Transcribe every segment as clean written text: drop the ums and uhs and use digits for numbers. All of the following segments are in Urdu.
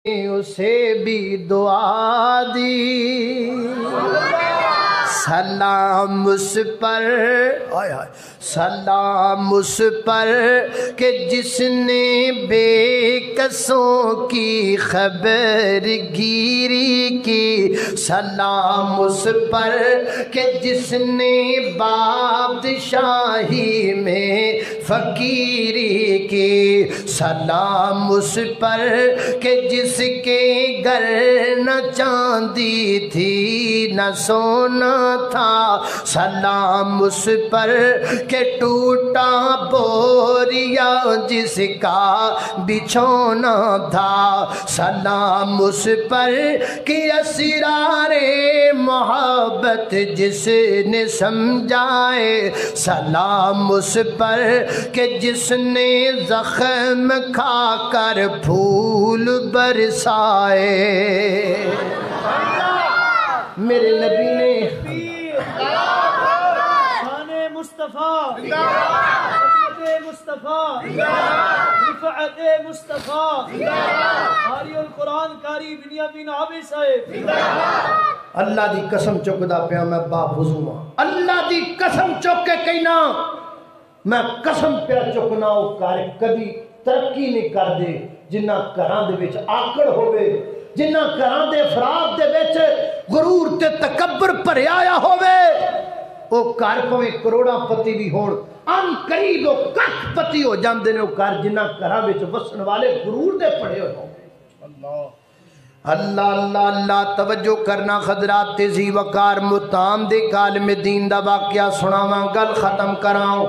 اسے بھی دعا دی، سلام اس پر، سلام اس پر کہ جس نے بے کسوں کی خبر گیری کی، سلام اس پر کہ جس نے بادشاہی میں فقیری کی، سلام اس پر کہ جس کے گھر نہ چاندی تھی نہ سونا تھا، سلام اس پر کہ ٹوٹا بوریا جس کا بچھونا تھا، سلام اس پر کہ اسرار محبت جس نے سمجھائے، سلام اس پر کہ جس نے زخم کھا کر پھول برسائے۔ میرے نبی نے شان مصطفیٰ، حضرت مصطفیٰ، رفعت مصطفیٰ، قاری القرآن قاری بنیامین عابد صاحب، اللہ دی قسم چکدا پیا میں باپ وضو ہاں، اللہ دی قسم چک کے کہنا میں قسم پیا چکنا او کار کبھی ترقی نہیں کر دے جنہ گھراں دے وچ آکڑ ہوے، جنہ گھراں دے افراد دے وچ غرور تے تکبر بھریا آیا ہوے، او گھر پویں کروڑاں پتی بھی ہون ان قریب او ککھ پتی ہو جاندے نے، او گھر جنہ گھراں وچ وسن والے غرور دے پڑے ہوئے ہوں۔ اللہ اللہ اللہ توجہ کرنا حضرات، تیزی وقار متام دے عالم دین دا واقعہ سناواں، گل ختم کراؤں،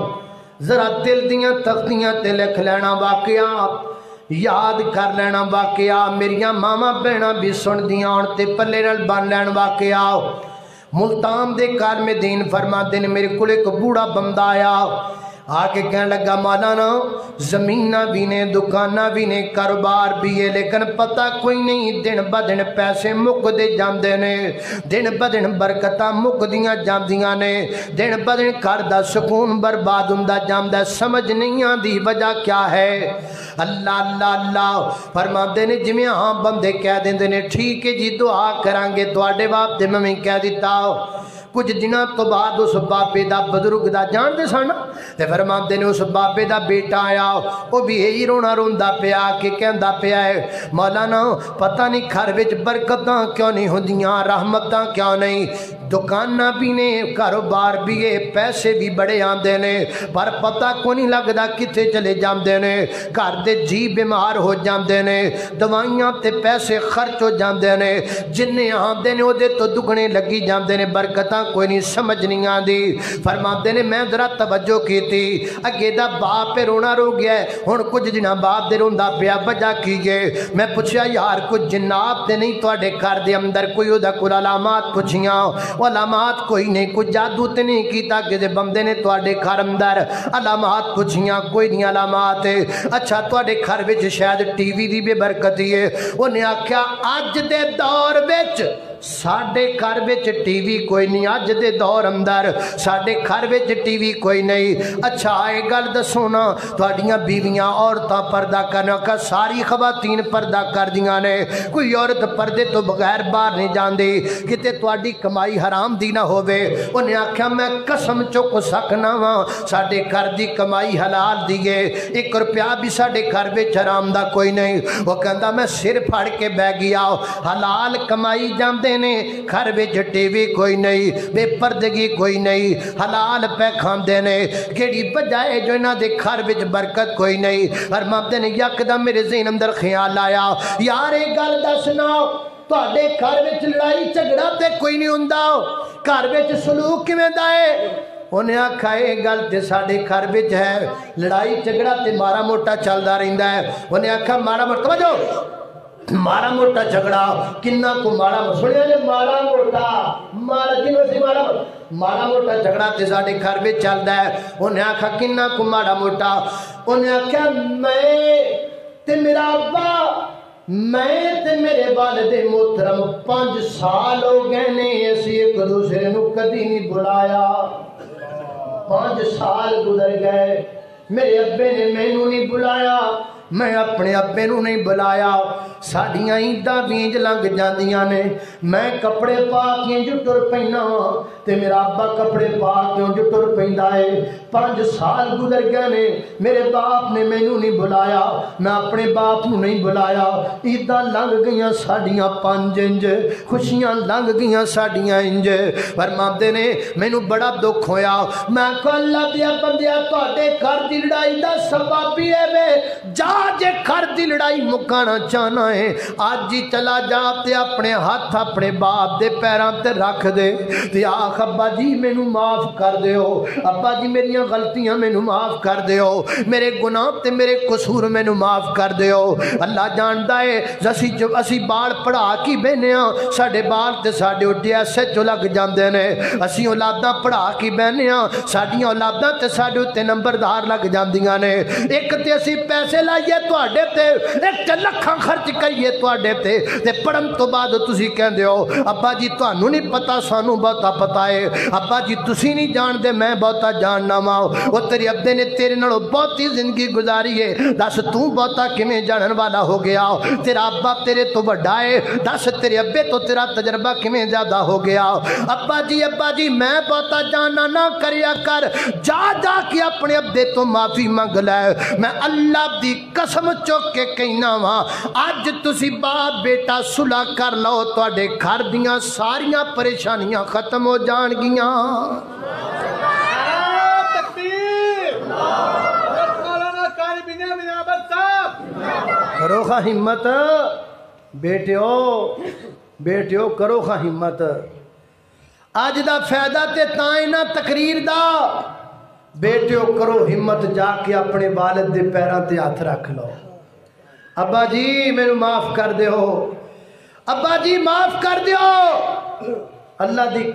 ذرا دل دیاں تختیاں تے لکھ لینا واقعہ، یاد کر لینا واقعہ، میریاں ماما بہناں بھی سن دیاں ہون تے پلے نال بن لین واقعہ۔ ملتان دے عالم دین فرماتے نے میرے کول ایک بوڑھا بندہ آیا، آکے کہنے لگا مولانا زمینہ بھی نے، دکانہ بھی نے، کاروبار بھی ہے، لیکن پتہ کوئی نہیں دن بدن پیسے مک دے جاندے نے، دن بدن برکتاں مک دیاں جاندیاں نے، دن بدن گھر دا سکون برباد ہوندا جاندا ہے، سمجھ نہیں آندی وجہ کیا ہے۔ اللہ اللہ اللہ فرماندے نے جویں ہاں بندے کہہ دیندے نے ٹھیک ہے جی دعا کران گے تواڈے واسطے، میں کہہ دیتا کچھ دنوں تو بعد اس بابے دا بزرگ دا جان دے سن تے فرماندے نے اس بابے دا بیٹا آیا، وہ بھی یہی رونا روندا پیا کہ کہندا پیا ہے مولانا پتہ نہیں گھر وچ برکتاں کیوں نہیں ہوندیاں، رحمتاں کیوں نہیں، دکاناں بھی نے، کاروبار بھی ہے، پیسے بھی بڑے آندے نے، پر پتہ کو نہیں لگدا کتے چلے جاندے نے، گھر دے جی بیمار ہو جاندے نے، دوائیاں تے پیسے خرچ ہو جاندے نے، جننے آندے نے او دے تو دگنے لگی جاندے نے، برکتاں کوئی نہیں سمجھ نہیں آندی۔ فرماندے نے میں ذرا توجہ کی تھی، اگے دا باپ رونا رو گیا ہے، ہن کچھ دنوں بعد دے روندا پیا وجہ کی ہے، میں پوچھیا یار کچھ جناب تے نہیں تواڈے گھر دے اندر کوئی او دا کوئی علامات پوچھیاں، علامات کوئی نہیں، کوئی جادو تے نہیں کیتا کہ بندے نے تواڈے گھر اندر علامات پوچھیاں، کوئی نہیں علامات، اچھا تواڈے گھر وچ شاید ٹی وی دی بے برکتی ہے، انہیں آکھیا اج دے دور وچ ساڈے گھر وچ ٹی وی کوئی نہیں، اج دے دور اندر ساڈے گھر وچ ٹی وی کوئی نہیں، اچھا اے گل دسو نا تواڈیاں بیویاں عورتاں پردہ کرنا کہ ساری خواتین پردہ کر دیاں نے، کوئی عورت پردے تو بغیر باہر نہیں جاندی، کتے تواڈی کمائی حرام دی نہ ہووے، انہیں آکھیا میں قسم چک سکنا وا ساڈے گھر دی کمائی حلال دی ہے، 1 روپیہ بھی ساڈے گھر وچ حرام دا کوئی نہیں، وہ کہندا میں سر پھڑ کے بہ گیا، حلال کمائی جاندے نے، گھر وچ ٹی وی کوئی نہیں، بے پردگی کوئی نہیں، حلال پہ کھاندے نے، کیڑی وجہ ہے جو انہاں دے گھر وچ برکت کوئی نہیں۔ فرماندے نے یکدم میرے ذہن اندر خیال آیا یار اے گل دسنا تواڈے گھر وچ لڑائی جھگڑا تے کوئی نہیں ہوندا، گھر وچ سلوک کیویں دا ہے؟ انہیں آکھا یہ گل تے ساڈے گھر وچ ہے، لڑائی جھگڑا تے مارا موٹا چلدا رہندا ہے، انہیں آکھا مارا موٹا توجہ مارا موٹا جھگڑا کننا کو مارا موٹا سنیا جے مارا موٹا مارا جنوں سی مارا موٹا جھگڑا تے ساڈے گھر وچ چلدا ہے، انہیں آکھا کننا کو مارا موٹا، انہیں آکھا میں تے میرا ابا میں تے میرے والد محترم 5 سال ہو گئے نے اسی ایک دوسرے نو کدی نہیں بلایا، 5 سال گزر گئے، میرے ابے نے مینوں نہیں بلایا، میں اپنے ابے نو نہیں بلایا ساڈیاں عیداں بھی انج لنگ جاندیاں نے میں کپڑے پا کے انج ٹر پینا تے میرا ابا کپڑے پا کے انج ٹر پیندا ہے 5 سال گزر گئے نے میرے باپ نے مینوں نہیں بلایا میں اپنے باپ نو نہیں بلایا عیداں لنگ گئیاں ساڈیاں 5 انج خوشیاں لنگ گئیاں ساڈیاں انج فرماندے نے مینوں بڑا دکھ ہویا میں کہ اللہ دیا بندیا تواڈے گھر دی لڑائی دا سبب ہی ہے وے جا جے گھر دی لڑائی مکانا چاہنا ہے آج ہی چلا جا تے اپنے ہاتھ اپنے باپ دے پیراں تے رکھ دے تے آخ ابا جی مینوں معاف کر دیو ابا جی میریاں غلطیاں مینوں معاف کر دیو میرے گناہ تے میرے قصور مینوں معاف کر دیو اللہ جاندا ہے اسی بال پڑھا کی بہنے ہاں ساڈے بال تے ساڈے اڈے ایسے جو لگ جاندے نے اسی اولاداں پڑھا کی بہنے ہاں ساڈیاں اولاداں تے ساڈے تے نمبردار لگ جاندیاں نے ایک تے اسی پیسے لائیے تواڈے تے ایک تے لکھاں خرچ کریے تواڈے تے پڑھن تو بعد تسی کہندے ہو ابا جی تانوں نہیں پتا سانوں بہتا پتا ہے ابا جی تسی نہیں جان دے میں بہتا جاننا وا او تیرے ابے نے تیرے نالوں بہتی زندگی گزاری ہے دس تو بہتا کیویں جانن والا ہو گیا تیرا ابا تیرے تو بڑا ہے دس تیرے ابے تو تیرا تجربہ کیویں زیادہ ہو گیا ابا جی میں بہتا جاننا نہ کریا کر جا جا کے اپنے ابے تو معافی منگ لے میں اللہ دی قسم چوک کے کہنا وا اج تسی باپ بیٹا صلح کر لو تواڈے گھر دیاں ساریاں پریشانیاں ختم ہو جان گیاں کرو خا ہمت بیٹیو کرو خا ہمت اج دا فائدہ تے تاں نہ تقریر دا بیٹیو کرو ہمت جا کے اپنے والد دے پیراں تے ہاتھ رکھ لو ابا جی مینوں معاف کر دیو ابا جی معاف کر دیو اللہ دی